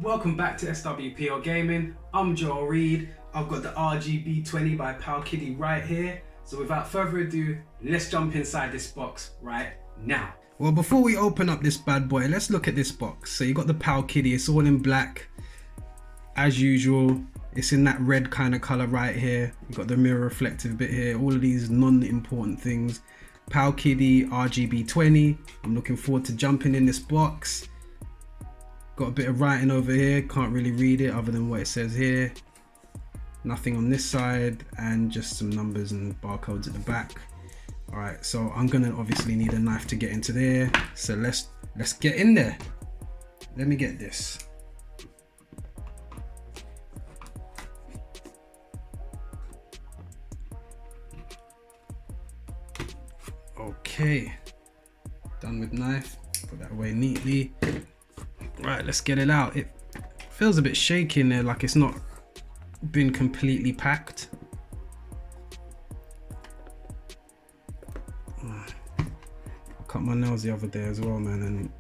Welcome back to SWPO Gaming. I'm Joel Reed. I've got the RGB20 by POWKIDDY right here. So without further ado, let's jump inside this box right now. Well, before we open up this bad boy, let's look at this box. So you got the POWKIDDY, it's all in black. As usual, it's in that red kind of color right here. You've got the mirror reflective bit here, all of these non-important things. POWKIDDY RGB20. I'm looking forward to jumping in this box. Got a bit of writing over here, can't really read it other than what it says here. Nothing on this side, and just some numbers and barcodes at the back. All right, so I'm gonna obviously need a knife to get into there. So let's get in there. Let me get this. Okay, done with knife. Put that away neatly. Right, let's get it out. It feels a bit shaky in there, like it's not been completely packed. I cut my nails the other day as well, man, and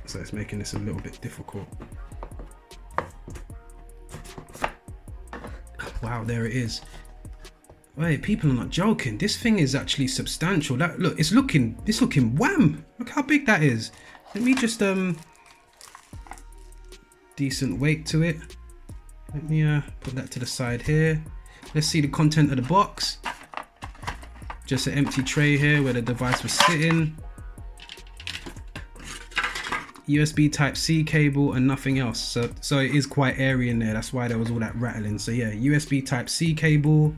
so it's making this a little bit difficult. Wow, there it is. Wait, people are not joking. This thing is actually substantial. That look, it's looking wham. Look how big that is. Let me just decent weight to it. Let me put that to the side here. Let's see the content of the box. Just an empty tray here where the device was sitting. USB Type-C cable and nothing else. So it is quite airy in there. That's why there was all that rattling. So yeah, USB Type-C cable.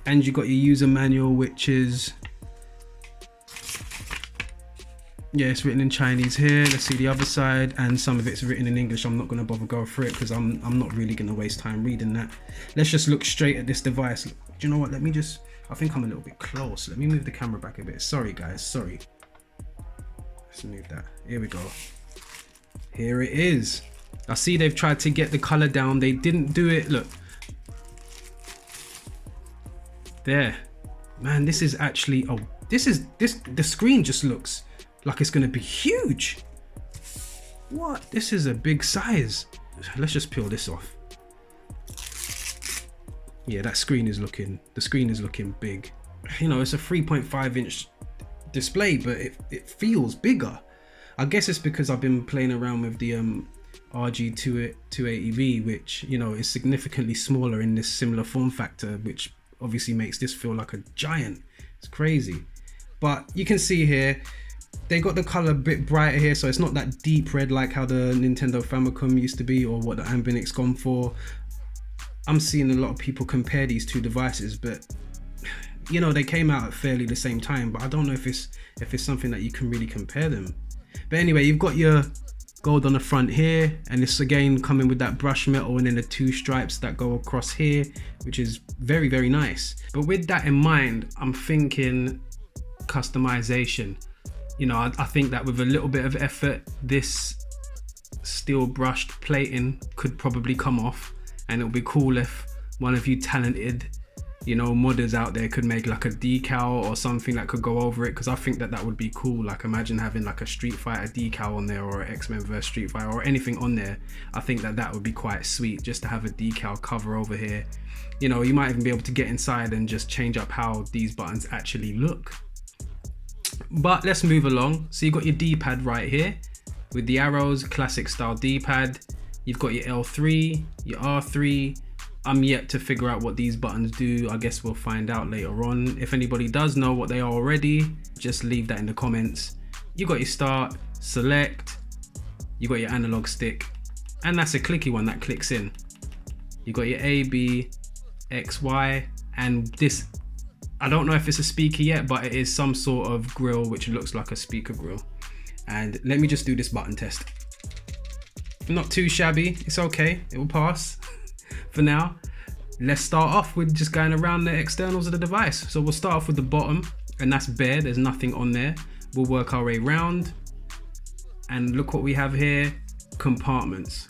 And you got your user manual, which is, yeah, it's written in Chinese here. Let's see the other side, and some of it's written in English. I'm not going to bother going through it because I'm not really going to waste time reading that. Let's just look straight at this device. Do you know what? Let me just, I think I'm a little bit close. Let me move the camera back a bit. Sorry guys, sorry. Let's move that. Here we go. Here it is. I see they've tried to get the color down. They didn't do it. Look. There. Man, this is actually, oh, the screen just looks like it's gonna be huge. What? This is a big size. Let's just peel this off. Yeah, that screen is looking, the screen is looking big. You know, it's a 3.5 inch display, but it feels bigger. I guess it's because I've been playing around with the RG280V, which, you know, is significantly smaller in this similar form factor, which obviously makes this feel like a giant. It's crazy. But you can see here, they got the color a bit brighter here, so it's not that deep red like how the Nintendo Famicom used to be, or what the Ambinix gone for. I'm seeing a lot of people compare these two devices, but you know, they came out at fairly the same time, but I don't know if it's something that you can really compare them. But anyway, you've got your gold on the front here, and it's again coming with that brush metal and then the two stripes that go across here, which is very, very nice. But with that in mind, I'm thinking customization. You know, I think that with a little bit of effort, this steel brushed plating could probably come off, and it would be cool if one of you talented, you know, modders out there could make like a decal or something that could go over it, because I think that that would be cool. Like, imagine having like a Street Fighter decal on there, or an X-Men vs Street Fighter, or anything on there. I think that that would be quite sweet, just to have a decal cover over here. You know, you might even be able to get inside and just change up how these buttons actually look. But let's move along. So you've got your D-pad right here with the arrows, classic style D-pad. You've got your L3, your R3. I'm yet to figure out what these buttons do. I guess we'll find out later on. If anybody does know what they are already, just leave that in the comments. You got your start, select, you got your analog stick, and that's a clicky one that clicks in. You got your A, B, X, Y, and this, I don't know if it's a speaker yet, but it is some sort of grill which looks like a speaker grill. And let me just do this button test. Not too shabby, it's okay, it will pass. For now, let's start off with just going around the externals of the device. So we'll start off with the bottom, and that's bare, there's nothing on there. We'll work our way round, and look what we have here. Compartments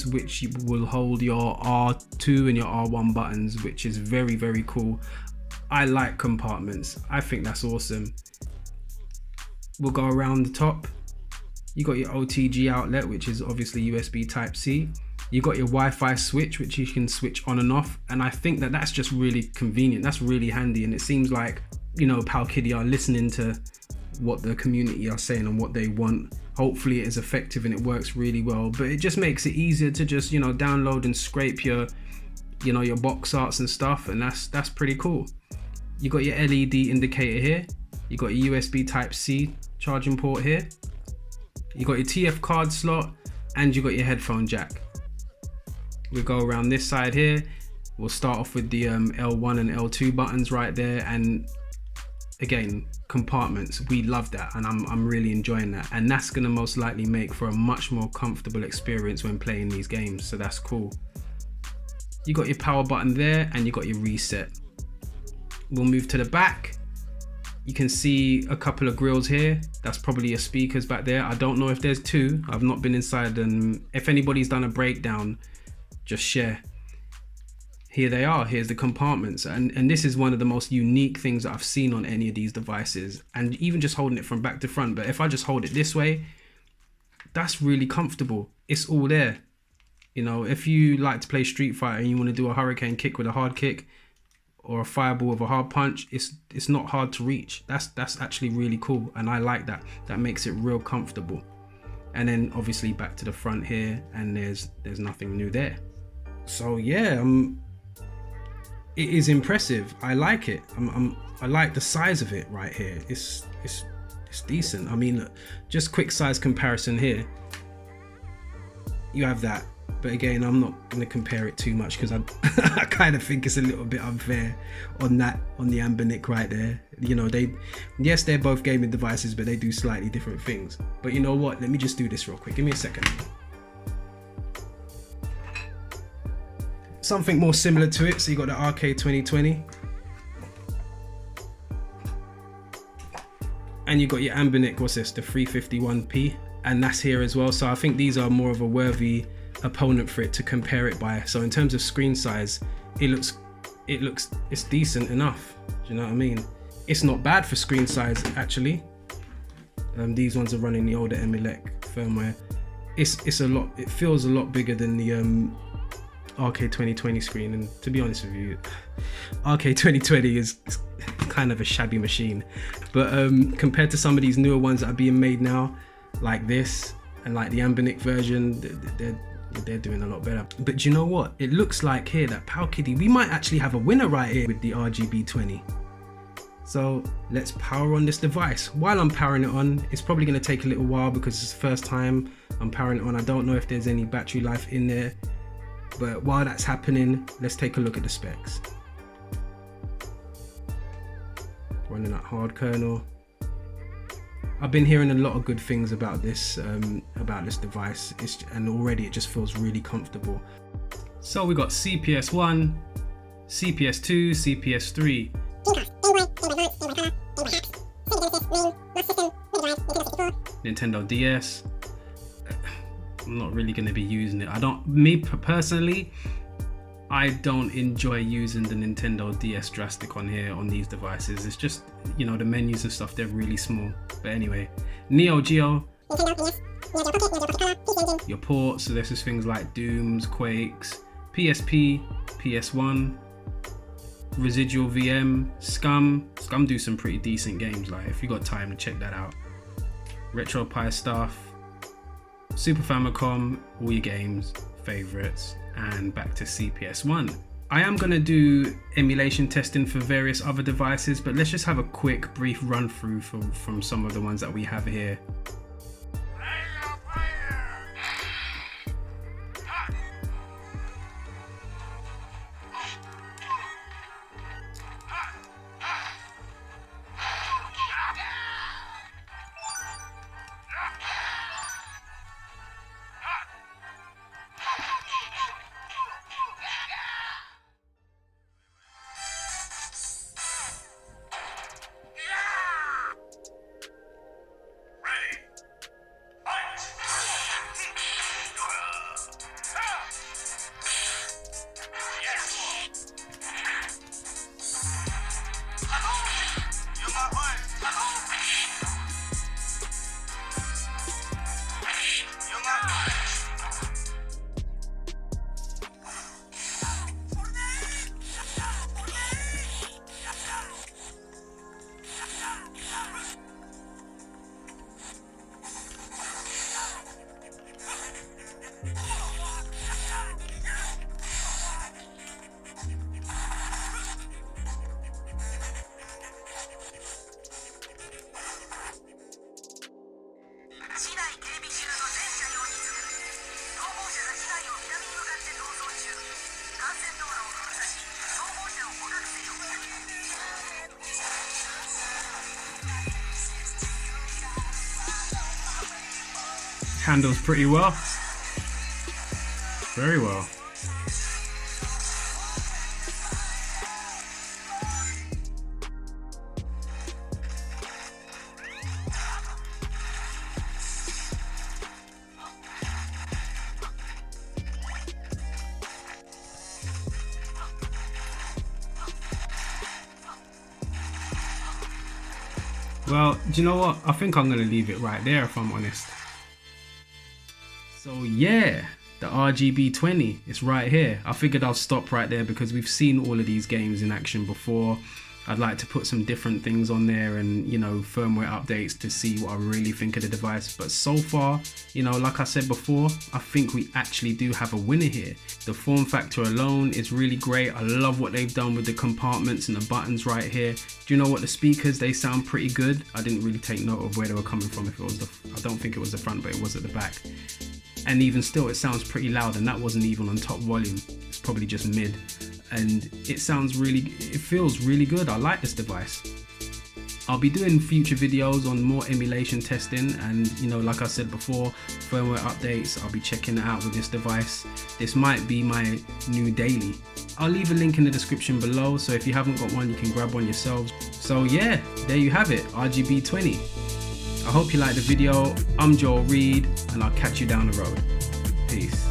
which will hold your R2 and your R1 buttons, which is very, very cool. I like compartments, I think that's awesome. We'll go around the top, You got your OTG outlet, which is obviously USB Type-C. You got your Wi-Fi switch, which you can switch on and off. And I think that that's just really convenient. That's really handy. And it seems like, you know, POWKIDDY are listening to what the community are saying and what they want. Hopefully it is effective and it works really well. But it just makes it easier to just, you know, download and scrape your, you know, your box arts and stuff. And that's pretty cool. You got your LED indicator here. You got your USB Type-C charging port here. You got your TF card slot and you got your headphone jack. We'll go around this side here. We'll start off with the L1 and L2 buttons right there. And again, compartments, we love that, and I'm really enjoying that. And that's gonna most likely make for a much more comfortable experience when playing these games. So that's cool. You got your power button there and you got your reset. We'll move to the back. You can see a couple of grills here. That's probably your speakers back there. I don't know if there's two. I've not been inside them. If anybody's done a breakdown, just share. Here they are. Here's the compartments. And this is one of the most unique things that I've seen on any of these devices. And even just holding it from back to front. But if I just hold it this way, that's really comfortable. It's all there. You know, if you like to play Street Fighter and you want to do a hurricane kick with a hard kick, or a fireball with a hard punch, it's not hard to reach. That's actually really cool, and I like that. That makes it real comfortable. And then obviously back to the front here, and there's nothing new there. So yeah, it is impressive. I like it. I like the size of it right here. It's decent. I mean, look, just quick size comparison here. You have that. But again, I'm not going to compare it too much because I kind of think it's a little bit unfair on the Anbernic right there. You know, yes, they're both gaming devices, but they do slightly different things. But you know what? Let me just do this real quick. Give me a second. Something more similar to it. So you got the RK2020. And you got your Anbernic, what's this? The 351p. And that's here as well. So I think these are more of a worthy opponent for it to compare it by. So in terms of screen size, it's decent enough. Do you know what I mean? It's not bad for screen size actually. These ones are running the older Emulec firmware. It's a lot. It feels a lot bigger than the RK2020 screen. And to be honest with you, RK2020 is kind of a shabby machine. But compared to some of these newer ones that are being made now, like this and like the Anbernic version, they're doing a lot better. But do you know what? It looks like here that POWKIDDY, we might actually have a winner right here with the RGB20. So let's power on this device. While I'm powering it on, it's probably going to take a little while because it's the first time I'm powering it on. I don't know if there's any battery life in there. But while that's happening, let's take a look at the specs. Running at hard kernel. I've been hearing a lot of good things about this device, and already it just feels really comfortable. So we got CPS 1, CPS 2, CPS 3. Nintendo DS. I'm not really going to be using it. Me personally, I don't enjoy using the Nintendo DS Drastic on here on these devices. It's just, you know, the menus and stuff, they're really small. But anyway, Neo Geo, your ports, so this is things like Dooms, Quakes, PSP, PS1, Residual VM, Scum do some pretty decent games, like if you got time to check that out. RetroPie stuff, Super Famicom, all your games, favorites, and back to CPS 1. I am going to do emulation testing for various other devices, but let's just have a quick brief run through from some of the ones that we have here. handles pretty well. Very well. Well, do you know what? I think I'm going to leave it right there if I'm honest. So yeah, the RGB20 is right here. I figured I'll stop right there because we've seen all of these games in action before. I'd like to put some different things on there and, you know, firmware updates to see what I really think of the device. But so far, you know, like I said before, I think we actually do have a winner here. The form factor alone is really great. I love what they've done with the compartments and the buttons right here. Do you know what? The speakers, they sound pretty good. I didn't really take note of where they were coming from. If it was I don't think it was the front, but it was at the back. And even still, it sounds pretty loud, and that wasn't even on top volume. It's probably just mid. And it feels really good. I like this device. I'll be doing future videos on more emulation testing, and, you know, like I said before, firmware updates. I'll be checking it out with this device. This might be my new daily. I'll leave a link in the description below, so if you haven't got one, you can grab one yourselves. So yeah, there you have it, RGB20. I hope you liked the video. I'm Joel Reed, and I'll catch you down the road. Peace.